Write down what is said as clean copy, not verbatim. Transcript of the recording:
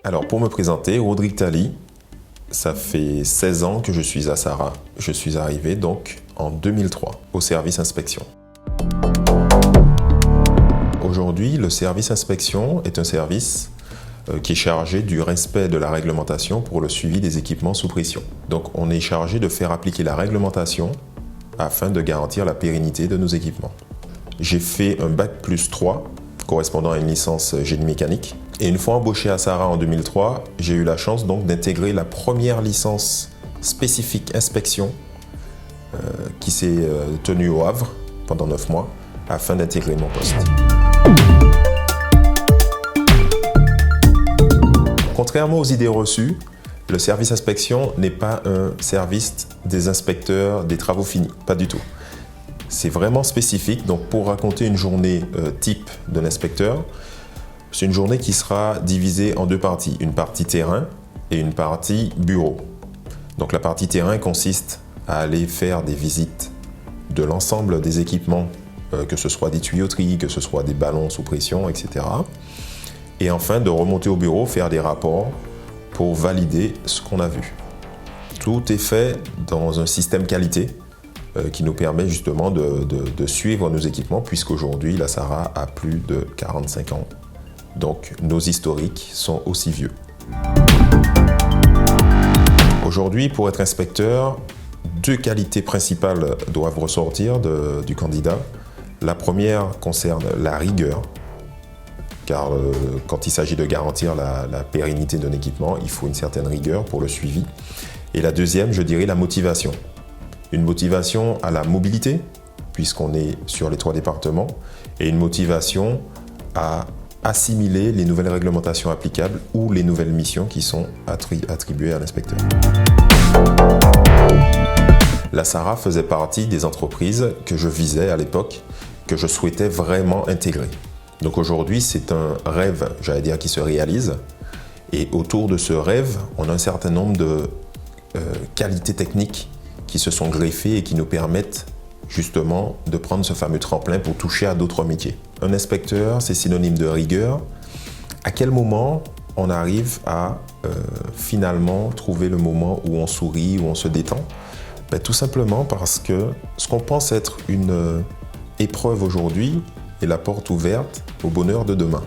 Alors pour me présenter, Rodrigue Tali, ça fait 16 ans que je suis à Sara. Je suis arrivé donc en 2003 au service inspection. Aujourd'hui, le service inspection est un service qui est chargé du respect de la réglementation pour le suivi des équipements sous pression. Donc on est chargé de faire appliquer la réglementation afin de garantir la pérennité de nos équipements. J'ai fait un bac+3 correspondant à une licence génie mécanique. Et une fois embauché à Sara en 2003, j'ai eu la chance donc d'intégrer la première licence spécifique inspection qui s'est tenue au Havre pendant 9 mois afin d'intégrer mon poste. Contrairement aux idées reçues, le service inspection n'est pas un service des inspecteurs des travaux finis, pas du tout. C'est vraiment spécifique, donc pour raconter une journée type d'un inspecteur, c'est une journée qui sera divisée en deux parties, une partie terrain et une partie bureau. Donc la partie terrain consiste à aller faire des visites de l'ensemble des équipements, que ce soit des tuyauteries, que ce soit des ballons sous pression, etc. Et enfin de remonter au bureau, faire des rapports pour valider ce qu'on a vu. Tout est fait dans un système qualité qui nous permet justement de suivre nos équipements, puisqu'aujourd'hui la Sara a plus de 45 ans. Donc nos historiques sont aussi vieux. Aujourd'hui, pour être inspecteur, deux qualités principales doivent ressortir du candidat. La première concerne la rigueur, car quand il s'agit de garantir la pérennité d'un équipement, il faut une certaine rigueur pour le suivi. Et la deuxième, je dirais, la motivation. Une motivation à la mobilité, puisqu'on est sur les 3 départements, et une motivation à assimiler les nouvelles réglementations applicables ou les nouvelles missions qui sont attribuées à l'inspecteur. La Sara faisait partie des entreprises que je visais à l'époque, que je souhaitais vraiment intégrer. Donc aujourd'hui, c'est un rêve, j'allais dire, qui se réalise. Et autour de ce rêve, on a un certain nombre de qualités techniques qui se sont greffées et qui nous permettent justement de prendre ce fameux tremplin pour toucher à d'autres métiers. Un inspecteur, c'est synonyme de rigueur. À quel moment on arrive à finalement trouver le moment où on sourit, où on se détend? Tout simplement parce que ce qu'on pense être une épreuve aujourd'hui est la porte ouverte au bonheur de demain.